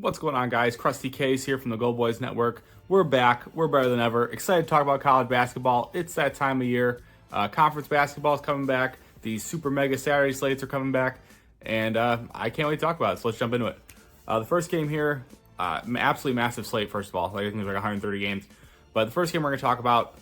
What's going on, guys? CrustyKs here from the Go Boys Network. We're back. We're better than ever. Excited to talk about college basketball. It's that time of year. Conference basketball is coming back. These super mega Saturday slates are coming back. And I can't wait to talk about it. So let's jump into it. The first game here, absolutely massive slate, first of all. I think there's like 130 games. But the first game we're going to talk about,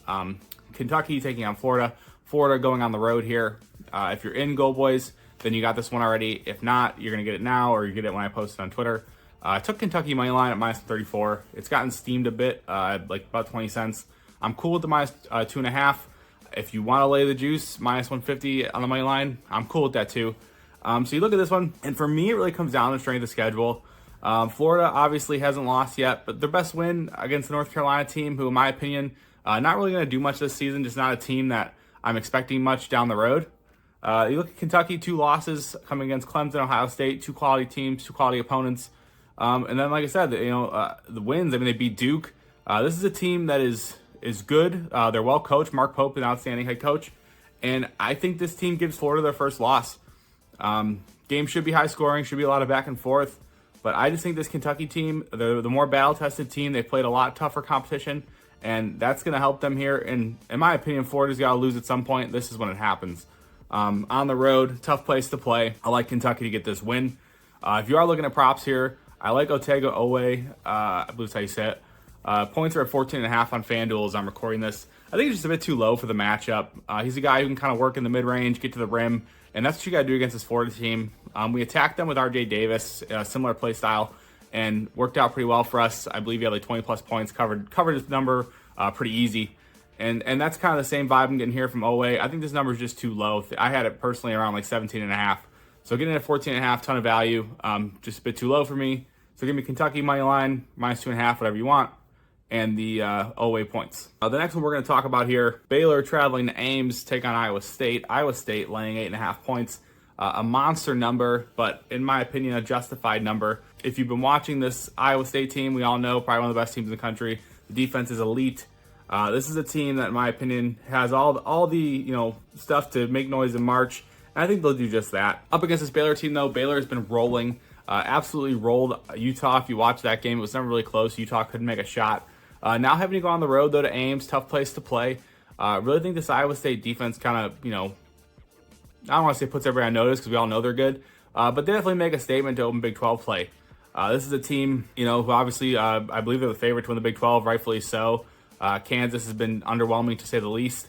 Kentucky taking on Florida. Florida going on the road here. If you're in Go Boys, then you got this one already. If not, you're going to get it now, or you get it when I post it on Twitter. I took Kentucky money line at minus 34. It's gotten steamed a bit, like about 20 cents. I'm cool with the minus 2.5. If you want to lay the juice, minus 150 on the money line, I'm cool with that too. So you look at this one, and for me, it really comes down to strength of schedule. Florida obviously hasn't lost yet, but their best win against the North Carolina team, who in my opinion, not really going to do much this season, just not a team that I'm expecting much down the road. You look at Kentucky, 2 losses coming against Clemson, Ohio State, 2 quality teams, 2 quality opponents. And then, like I said, the wins. I mean, they beat Duke. This is a team that is good. They're well coached. Mark Pope, an outstanding head coach, and I think this team gives Florida their first loss. Game should be high scoring, should be a lot of back and forth, but I just think this Kentucky team, the more battle tested team, they played a lot tougher competition, and that's going to help them here. And in my opinion, Florida's got to lose at some point. This is when it happens. On the road, tough place to play. I like Kentucky to get this win. If you are looking at props here, I like Otega Owe. I believe that's how you say it. Points are at 14.5 on FanDuel as I'm recording this. I think it's just a bit too low for the matchup. He's a guy who can kind of work in the mid-range, get to the rim, and that's what you got to do against this Florida team. We attacked them with RJ Davis, similar play style, and worked out pretty well for us. I believe he had like 20-plus points, covered his number pretty easy. And that's kind of the same vibe I'm getting here from Owe. I think this number is just too low. I had it personally around like 17.5. So getting at 14.5, ton of value, just a bit too low for me. So give me Kentucky money line, minus 2.5, whatever you want, and the Owe points. The next one we're going to talk about here, Baylor traveling to Ames, take on Iowa State. Iowa State laying 8.5 points. A monster number, but in my opinion, a justified number. If you've been watching this Iowa State team, we all know, probably one of the best teams in the country. The defense is elite. This is a team that, in my opinion, has all the stuff to make noise in March. And I think they'll do just that. Up against this Baylor team, though, Baylor has been rolling. Absolutely rolled Utah. If you watch that game, it was never really close. Utah couldn't make a shot. Now having to go on the road, though, to Ames, tough place to play. Really think this Iowa State defense kind of, I don't want to say puts everybody on notice because we all know they're good, but they definitely make a statement to open Big 12 play. This is a team, who obviously, I believe they're the favorite to win the Big 12, rightfully so. Kansas has been underwhelming, to say the least.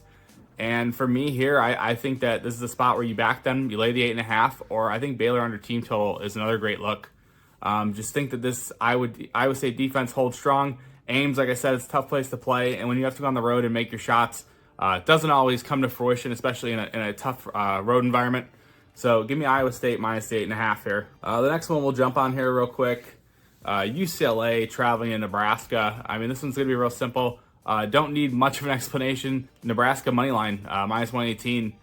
And for me here, I think that this is a spot where you back them, you lay the 8.5, or I think Baylor under team total is another great look. Just think that this Iowa State defense holds strong. Ames, like I said, it's a tough place to play, and when you have to go on the road and make your shots, it doesn't always come to fruition, especially in a tough road environment. So give me Iowa State minus the 8.5 here. The next one we'll jump on here real quick. UCLA traveling to Nebraska. I mean, this one's going to be real simple. Don't need much of an explanation. Nebraska money line, minus 118.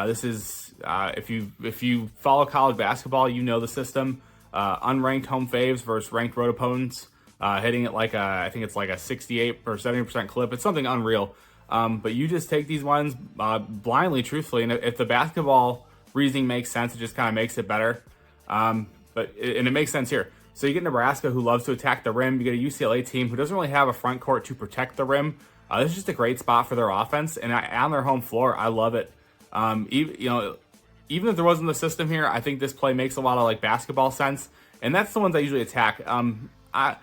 This is, if you follow college basketball, you know the system. Unranked home faves versus ranked road opponents, hitting it like I think it's like a 68 or 70% clip. It's something unreal. But you just take these ones blindly, truthfully, and if the basketball reasoning makes sense, it just kind of makes it better. But it makes sense here. So you get Nebraska, who loves to attack the rim. You get a UCLA team who doesn't really have a front court to protect the rim. This is just a great spot for their offense, and on their home floor, I love it. Even if there wasn't the system here, I think this play makes a lot of like basketball sense, and that's the ones I usually attack. I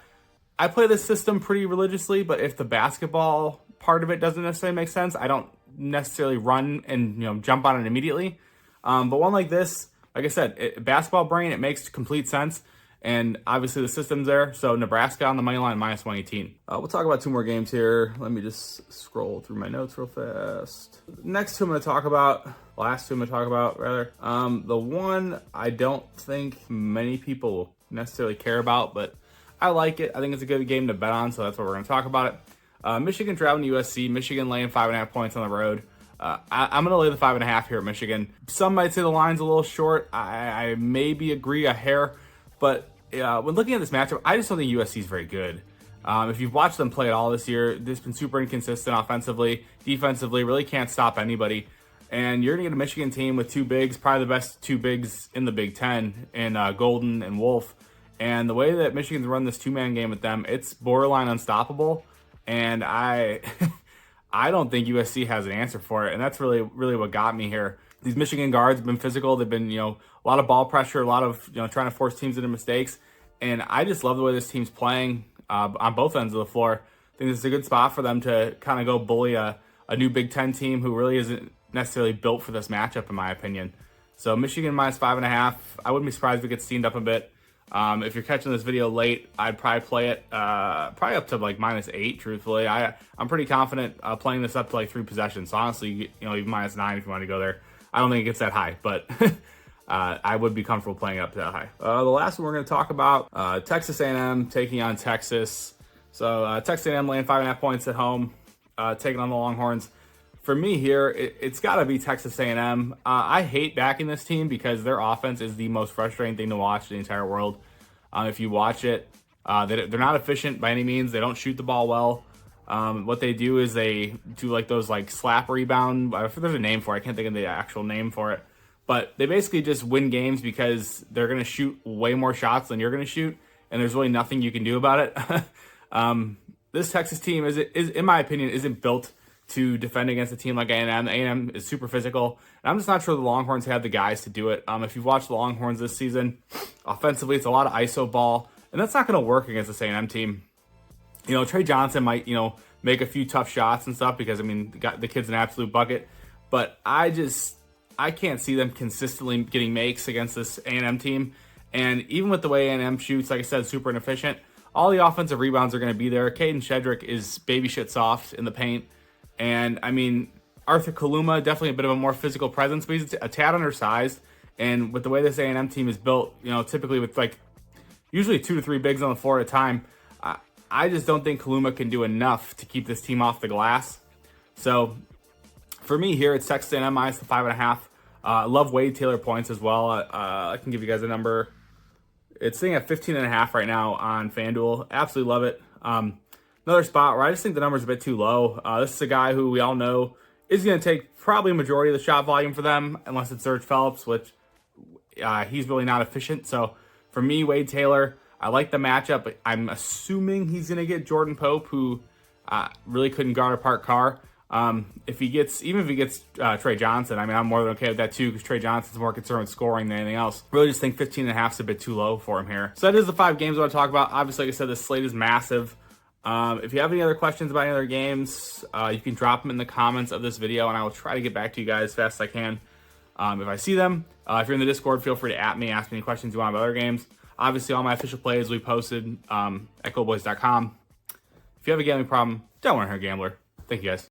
play this system pretty religiously, but if the basketball part of it doesn't necessarily make sense, I don't necessarily run and jump on it immediately. But one like this, like I said, basketball brain, it makes complete sense. And obviously the system's there. So Nebraska on the money line, minus 118. We'll talk about 2 more games here. Let me just scroll through my notes real fast. Next 2 I'm going to talk about, last 2 I'm going to talk about, rather. The one I don't think many people necessarily care about, but I like it. I think it's a good game to bet on, so that's what we're going to talk about it. Michigan traveling to USC. Michigan laying 5.5 points on the road. I'm going to lay the 5.5 here at Michigan. Some might say the line's a little short. I maybe agree a hair. But when looking at this matchup, I just don't think USC is very good. If you've watched them play at all this year, they've been super inconsistent offensively, defensively, really can't stop anybody. And you're going to get a Michigan team with 2 bigs, probably the best 2 bigs in the Big Ten, in Golden and Wolf. And the way that Michigan's run this two-man game with them, it's borderline unstoppable. And I don't think USC has an answer for it. And that's really what got me here. These Michigan guards have been physical. They've been, a lot of ball pressure, a lot of, trying to force teams into mistakes. And I just love the way this team's playing on both ends of the floor. I think this is a good spot for them to kind of go bully a new Big Ten team who really isn't necessarily built for this matchup, in my opinion. So Michigan minus 5.5. I wouldn't be surprised if it gets steamed up a bit. If you're catching this video late, I'd probably play it probably up to like -8, truthfully. I'm pretty confident playing this up to like 3 possessions. So honestly, even -9 if you want to go there. I don't think it gets that high, but I would be comfortable playing it up to that high. The last one we're going to talk about, Texas A&M taking on Texas. So Texas A&M laying 5.5 points at home, taking on the Longhorns. For me here, it's got to be Texas A&M. I hate backing this team because their offense is the most frustrating thing to watch in the entire world. If you watch it, they're not efficient by any means. They don't shoot the ball well. What they do is they do like those like slap rebound. There's a name for it. I can't think of the actual name for it. But they basically just win games because they're going to shoot way more shots than you're going to shoot, and there's really nothing you can do about it. This Texas team is, in my opinion, isn't built to defend against a team like A&M. A&M is super physical, and I'm just not sure the Longhorns have the guys to do it. If you've watched the Longhorns this season, offensively, it's a lot of ISO ball, and that's not going to work against this A&M team. Trey Johnson might, make a few tough shots and stuff because, the kid's an absolute bucket, but I can't see them consistently getting makes against this A&M team. And even with the way A&M shoots, like I said, super inefficient, all the offensive rebounds are going to be there. Caden Shedrick is baby shit soft in the paint. And, Arthur Kaluma, definitely a bit of a more physical presence, but he's a tad undersized. And with the way this A&M team is built, typically with usually 2 to 3 bigs on the floor at a time, I just don't think Kaluma can do enough to keep this team off the glass. So for me here, it's Texas A&M minus the 5.5. I love Wade Taylor points as well. I can give you guys a number. It's sitting at 15.5 right now on FanDuel. Absolutely love it. Another spot where I just think the number's a bit too low. This is a guy who we all know is going to take probably a majority of the shot volume for them, unless it's Serge Phillips, which he's really not efficient. So for me, Wade Taylor, I like the matchup, but I'm assuming he's going to get Jordan Pope, who really couldn't guard apart Carr. If he gets Trey Johnson, I'm more than okay with that too, because Trey Johnson's more concerned with scoring than anything else. Really just think 15.5 is a bit too low for him here. So that is the 5 games I want to talk about. Obviously, like I said, this slate is massive. If you have any other questions about any other games, you can drop them in the comments of this video, and I will try to get back to you guys as fast as I can. If I see them, if you're in the Discord, feel free to @me, ask me any questions you want about other games. Obviously, all my official plays we posted at goboys.com. If you have a gambling problem, don't want to hurt a gambler. Thank you, guys.